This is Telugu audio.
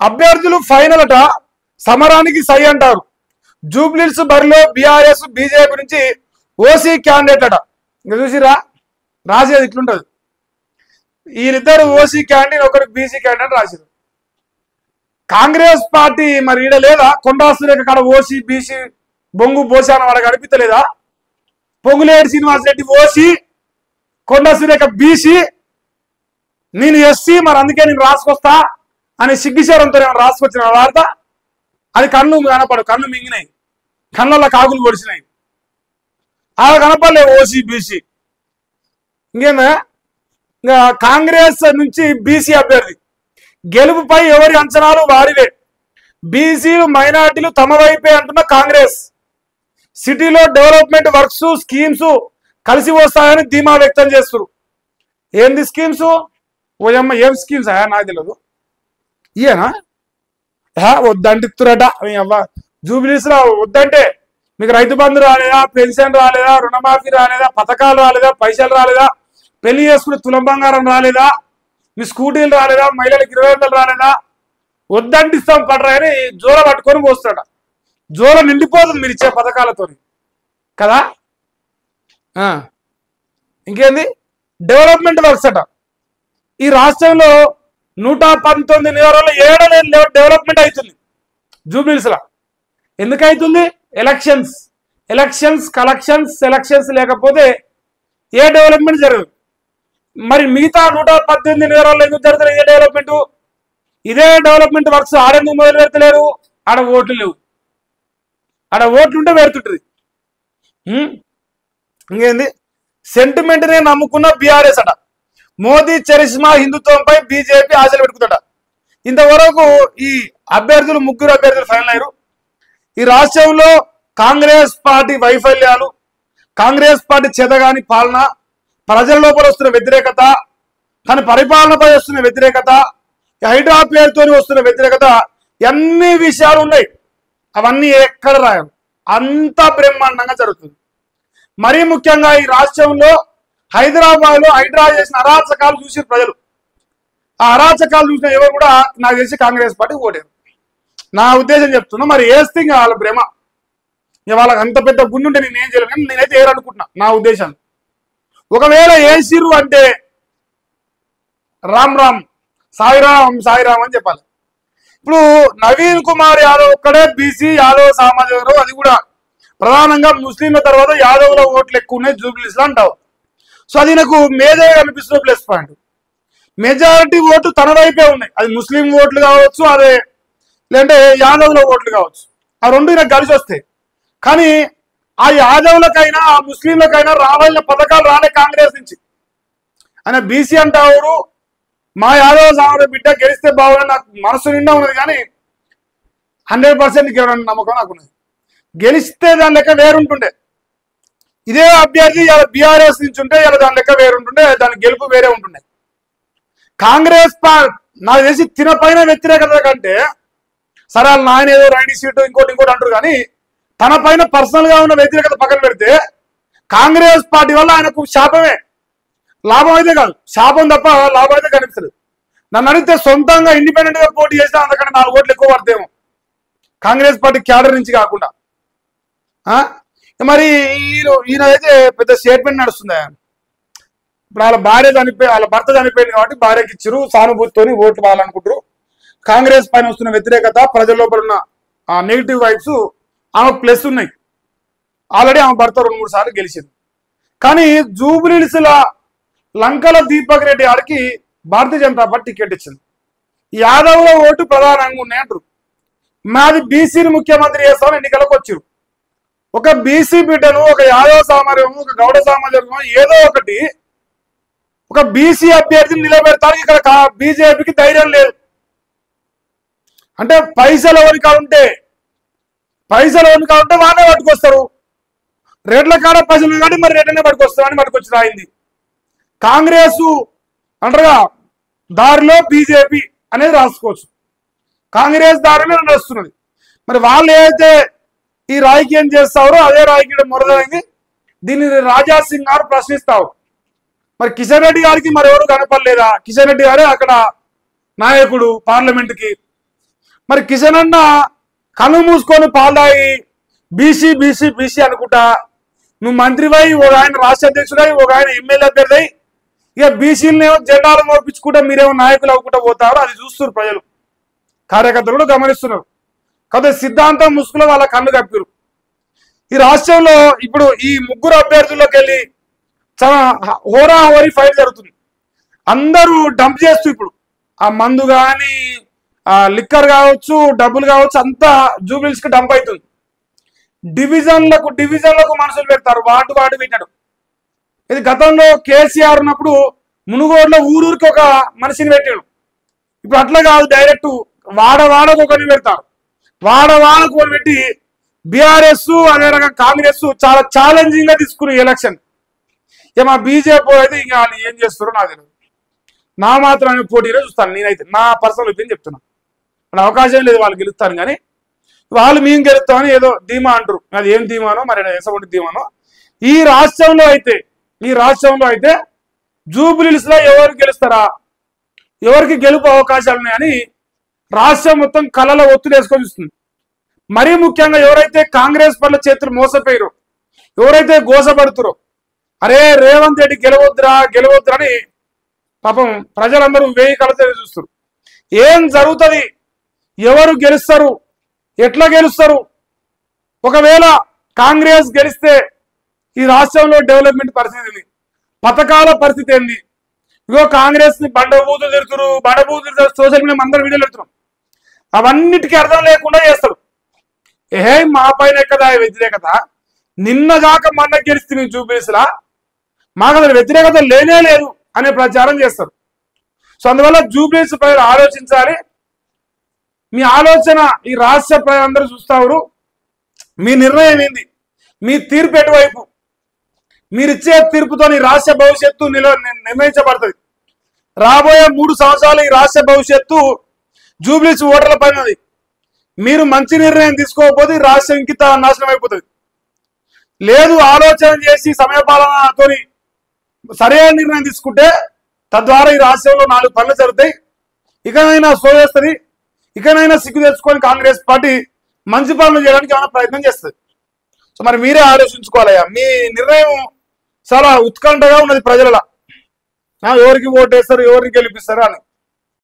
అభ్యర్థులు ఫైనల్ అట, సమరానికి సై అంటారు. జూబ్లీహిల్స్ బరిలో బీఆర్ఎస్ బీజేపీ నుంచి ఓసీ క్యాండిడేట్ అట. ఇంకా చూసిరా రాసేది ఇట్లుంటది. వీరిద్దరు ఓసీ క్యాండిడేట్, ఒకరు బీసీ క్యాండిడేట్ రాశారు. కాంగ్రెస్ పార్టీ మరి ఈడ లేదా? కొండా సురేఖ కాడ ఓసీ బీసీ బొంగు బోసాన వాడ కనిపించలేదా? పొంగులేటి శ్రీనివాసరెడ్డి ఓసీ, కొండా సురేఖ బీసీ, నేను ఎస్సీ, మరి అందుకే నేను రాసుకొస్తా అని సిగ్గిశరంతో రాసుకొచ్చిన వార్త. అది కన్ను కనపడు, కన్ను మింగినాయి, కళ్ళల్లో కాకులు పొడిచినాయి. అలా కనపడలే ఓసీ బీసీ. ఇంకేందా? ఇంకా కాంగ్రెస్ నుంచి బీసీ అభ్యర్థి గెలుపుపై ఎవరి అంచనాలు వారివే. బీసీలు మైనార్టీలు తమ వైపే అంటున్న కాంగ్రెస్. సిటీలో డెవలప్మెంట్ వర్క్స్ స్కీమ్స్ కలిసి వస్తాయని ధీమా వ్యక్తం చేస్తారు. ఏంది స్కీమ్స్? ఓయమ్మ ఏం స్కీమ్స్ నాకు తెలియదు. ఇయేనా వద్దంటిస్తురట. జూబ్లీహిల్స్ లో వద్దంటే మీకు రైతు బంధు రాలేదా, పెన్షన్ రాలేదా, రుణమాఫీ రాలేదా, పథకాలు రాలేదా, పైసలు రాలేదా, పెళ్లి చేసుకుని తులం బంగారం రాలేదా, మీ స్కూటీలు రాలేదా, మహిళలకు 20,000 రాలేదా, వద్దంటిస్తాం పడరా అని జోల పట్టుకొని పోస్తాడ. జోల నిండిపోతుంది మీరు ఇచ్చే పథకాలతో కదా. ఇంకేంది? డెవలప్మెంట్ వర్క్స్ అట. ఈ రాష్ట్రంలో 119 నియోజకవర్గాల్లో 7 డెవలప్మెంట్ అవుతుంది జూబ్లీహిల్స్ లో. ఎందుకు అవుతుంది? ఎలక్షన్స్, కలెక్షన్స్, ఎలక్షన్స్ లేకపోతే ఏ డెవలప్మెంట్ జరగదు. మరి మిగతా 118 నియోజకవర్గాల్లో ఎందుకు జరుగుతుంది ఏ డెవలప్మెంట్? ఇదే డెవలప్మెంట్ వర్క్స్ ఆడెందుకు మొదలు పెడతలేరు? ఆడ ఓట్లు లేవు. ఆడ ఓట్లుంటే పెడుతుంటది. ఇంకేంది? సెంటిమెంట్ నే నమ్ముకున్న బీఆర్ఎస్ అట. మోదీ చరిష్మా హిందుత్వంపై బీజేపీ ఆశలు పెట్టుకుందట. ఇంతవరకు ఈ అభ్యర్థులు 3 అభ్యర్థులు ఫైనల్ అయ్యారు. ఈ రాష్ట్రంలో కాంగ్రెస్ పార్టీ వైఫల్యాలు, కాంగ్రెస్ పార్టీ చేతగాని పాలన, ప్రజల లోపల వస్తున్న వ్యతిరేకత, తన పరిపాలనపై వస్తున్న వ్యతిరేకత, హైడ్రా పేరుతో వస్తున్న వ్యతిరేకత, అన్ని విషయాలు ఉన్నాయి. అవన్నీ ఎక్కడ రాయాలి? అంత బ్రహ్మాండంగా జరుగుతుంది. మరీ ముఖ్యంగా ఈ రాష్ట్రంలో హైదరాబాద్ లో హైడ్రా చేసిన అరాచకాలు చూసి ప్రజలు, ఆ అరాచకాలు చూసిన ఎవరు కూడా నాకు తెలిసి కాంగ్రెస్ పార్టీ ఓటారు. నా ఉద్దేశం చెప్తున్నా. మరి వేస్తే ఇంకా వాళ్ళ భ్రమ. వాళ్ళకి అంత పెద్ద గుండుంటే నేను ఏం చేయలేను, కానీ నేనైతే ఏరనుకుంటున్నా నా ఉద్దేశం. ఒకవేళ ఏసిరు అంటే రామ్ రామ్, సాయిరామ్ సాయిరామ్ అని చెప్పాలి. ఇప్పుడు నవీన్ కుమార్ యాదవ్ ఒక్కడే బీసీ యాదవ్ సామాజిక, అది కూడా ప్రధానంగా ముస్లింల తర్వాత యాదవ్ల ఓట్లు ఎక్కువ ఉన్నాయి జూబ్లీహిల్స్ లో అంటావు. సో అది నాకు మేజర్ అనిపిస్తున్న ప్లస్ పాయింట్. మెజారిటీ ఓటు తన వైపే ఉన్నాయి. అది ముస్లిం ఓట్లు కావచ్చు, అదే లేదంటే యాదవ్ల ఓట్లు కావచ్చు. ఆ రెండు నాకు కలిసి వస్తాయి. కానీ ఆ యాదవ్లకైనా ఆ ముస్లింలకైనా రావాల్సిన పథకాలు రాలే కాంగ్రెస్ నుంచి. ఆయన బీసీ అంటారు, మా యాదవ్ సామాజిక బిడ్డ గెలిస్తే బాగుందని నాకు మనసు నిండా ఉన్నది. కానీ 100% గెలవని నమ్మకం నాకున్నది. గెలిస్తే దాని లెక్క వేరుంటుండే. ఇదే అభ్యర్థి ఇలా బీఆర్ఎస్ నుంచి ఉంటే ఇలా దాని లెక్క వేరుంటుండే, దాని గెలుపు వేరే ఉంటుండే. కాంగ్రెస్ నాకు తెలిసి తినపైన వ్యతిరేకత కంటే, సరే వాళ్ళ నాయన ఏదో రైడీ సీటు ఇంకోటి అంటారు, కానీ తన పైన పర్సనల్ గా ఉన్న వ్యతిరేకత పక్కన పెడితే కాంగ్రెస్ పార్టీ వల్ల ఆయనకు శాపమే. లాభం అయితే కాదు, శాపం తప్ప లాభం అయితే కనిపిస్తుంది. నన్ను అడిగితే సొంతంగా ఇండిపెండెంట్ గా పోటీ చేస్తే అంతకంటే 4 ఓట్లు ఎక్కువ పడతాయేమో కాంగ్రెస్ పార్టీ క్యాడర్ నుంచి కాకుండా. మరి ఈయన అయితే పెద్ద స్టేట్మెంట్ నడుస్తుంది. ఇప్పుడు వాళ్ళ భర్త చనిపోయింది కాబట్టి భార్యకి ఇచ్చారు, సానుభూతితోని ఓట్లు వాళ్ళనుకుంటారు. కాంగ్రెస్ పైన వస్తున్న వ్యతిరేకత, ప్రజల లోపల ఉన్న నెగిటివ్ వైబ్స్ ఆమె ప్లస్ ఉన్నాయి. ఆల్రెడీ ఆమె భర్త 2-3 సార్లు గెలిచింది. కానీ జూబ్లీహిల్స్ లంకల దీపక్ రెడ్డి గారికి భారతీయ జనతా పార్టీ టికెట్ ఇచ్చింది. యాదవ్ల ఓటు ప్రధానంగా ఉన్నాయి అంటారు. మాది బీసీని ముఖ్యమంత్రి చేస్తామని ఎన్నికలకు వచ్చారు. ఒక బీసీ బిడ్డను, ఒక యాదవ సామాజికము, ఒక గౌడ సామాజికము, ఏదో ఒకటి ఒక బీసీ అభ్యర్థిని నిలబెడతానికి ఇక్కడ బీజేపీకి ధైర్యం లేదు. అంటే పైసలు ఎవరికి కావాలంటే వాళ్ళే పట్టుకొస్తారు. రేట్ల కాడ పైసలు కాబట్టి మరి రేట్లనే పట్టుకొస్తామని పట్టుకొచ్చి రాయింది. కాంగ్రెస్ అంటారుగా దారిలో బీజేపీ అనేది రాసుకోవచ్చు. కాంగ్రెస్ దారిలో నడుస్తున్నది. మరి వాళ్ళు ఏదైతే ఈ రాజకీయం చేస్తారో అదే రాజకీయం మొదలైంది. దీన్ని రాజా సింగ్ గారు ప్రశ్నిస్తారు. మరి కిషన్ రెడ్డి గారికి మరి ఎవరు కనపడలేదా? కిషన్ రెడ్డి గారే అక్కడ నాయకుడు పార్లమెంట్కి. మరి కిషన్ అన్న కళ్ళు మూసుకొని పాలు తాగి బీసీ బీసీ బీసీ అనుకుంటా నువ్వు మంత్రివై ఒక ఆయన రాష్ట్ర అధ్యక్షుడై ఒక ఆయన ఎమ్మెల్యే అభ్యర్థి ఇక బీసీలనేమో జెండాలు మోపించుకుంటా మీరేమో నాయకులు అవ్వకుండా పోతారు. అది చూస్తున్నారు ప్రజలు, కార్యకర్తలు కూడా గమనిస్తున్నారు. కాకపోతే సిద్ధాంతం ముసుగులో వాళ్ళ కళ్ళు కప్పిరు. ఈ రాష్ట్రంలో ఇప్పుడు ఈ ముగ్గురు అభ్యర్థుల్లోకి వెళ్ళి చాలా హోరాహోరీ ఫైట్ జరుగుతుంది. అందరూ డంప్ చేస్తూ ఇప్పుడు ఆ మందు కానీ ఆ లిక్కర్ కావచ్చు డబ్బులు కావచ్చు అంతా జూబిలీస్కి డంప్ అవుతుంది. డివిజన్లకు మనుషులు పెడతారు, వార్డు పెట్టాడు. ఇది గతంలో కేసీఆర్ ఉన్నప్పుడు మునుగోడులో ఊరూరికి ఒక మనిషిని పెట్టాడు. ఇప్పుడు అట్లా కాదు, డైరెక్ట్ వాడకు ఒకరిని పెడతారు. వాడకు ఒకరు పెట్టి బీఆర్ఎస్ అదే రకంగా కాంగ్రెస్ చాలా ఛాలెంజింగ్ గా తీసుకుని ఎలక్షన్. ఇక మా బీజేపీ అయితే ఇంకా వాళ్ళు ఏం చేస్తారో నాకు తెలియదు. నా మాత్రం పోటీలో చూస్తాను నేనైతే, నా పర్సనల్ ఒపీనియన్ చెప్తున్నా. అక్కడ అవకాశం లేదు వాళ్ళు గెలుస్తాను, కానీ వాళ్ళు మేము గెలుస్తామని ఏదో ధీమా అంటారు. అది ఏం ధీమానో మరి ఎసవంటి ధీమానో. ఈ రాష్ట్రంలో అయితే జూబిలీస్ లో ఎవరు గెలుస్తారా, ఎవరికి గెలుపు అవకాశాలు ఉన్నాయని రాష్ట్రం మొత్తం కళ్ళలో ఒత్తిడి వేసుకొని చూస్తుంది. మరీ ముఖ్యంగా ఎవరైతే కాంగ్రెస్ పట్ల చేతులు మోసపోయారో, ఎవరైతే గోసపడుతురో అరే రేవంత్ రెడ్డి గెలవద్దురా అని పాపం ప్రజలందరూ వేయి కళ్ళతో చూస్తారు. ఏం జరుగుతుంది, ఎవరు గెలుస్తారు, ఎట్లా గెలుస్తారు, ఒకవేళ కాంగ్రెస్ గెలిస్తే ఈ రాష్ట్రంలో డెవలప్మెంట్ పరిస్థితి, పథకాల పరిస్థితి ఏంది? ఇగో కాంగ్రెస్ ని బండబూతులు తిడుతురు సోషల్ మీడియా అందరూ వీడియోలు పెడుతున్నాం. అవన్నిటికీ అర్థం లేకుండా చేస్తారు. మా పైన ఎక్కదా వ్యతిరేకత, నిన్నగాక మొన్న గెలిస్తే నేను చూపిస్తులా మాకు అసలు వ్యతిరేకత లేనే లేదు అనే ప్రచారం చేస్తారు. సో అందువల్ల జూబ్లీస్ ప్రజలు ఆలోచించాలి. మీ ఆలోచన ఈ రాష్ట్ర ప్రజలందరూ చూస్తారు. మీ నిర్ణయం ఏంది, మీ తీర్పు ఎటువైపు, మీరిచ్చే తీర్పుతో ఈ రాష్ట్ర భవిష్యత్తు నిర్ణయించబడుతుంది. రాబోయే 3 సంవత్సరాలు ఈ రాష్ట్ర భవిష్యత్తు జూబ్లీస్ ఓటర్ల పైన ఉంది. మీరు మంచి నిర్ణయం తీసుకోకపోతే ఈ రాష్ట్రం ఇంకిత నాశనం అయిపోతుంది. లేదు ఆలోచన చేసి సమయపాలనతో సరైన నిర్ణయం తీసుకుంటే తద్వారా ఈ రాష్ట్రంలో 4 పనులు జరుగుతాయి. ఇకనైనా సోయేస్తుంది, ఇకనైనా సిగ్గు తెచ్చుకొని కాంగ్రెస్ పార్టీ మంచి పనులు చేయడానికి ఏమైనా ప్రయత్నం చేస్తుంది. సో మరి మీరే ఆలోచించుకోవాలయ్యా. మీ నిర్ణయం చాలా ఉత్కంఠగా ఉన్నది ప్రజలలో, ఎవరికి ఓటేస్తారు ఎవరికి గెలిపిస్తారు అని.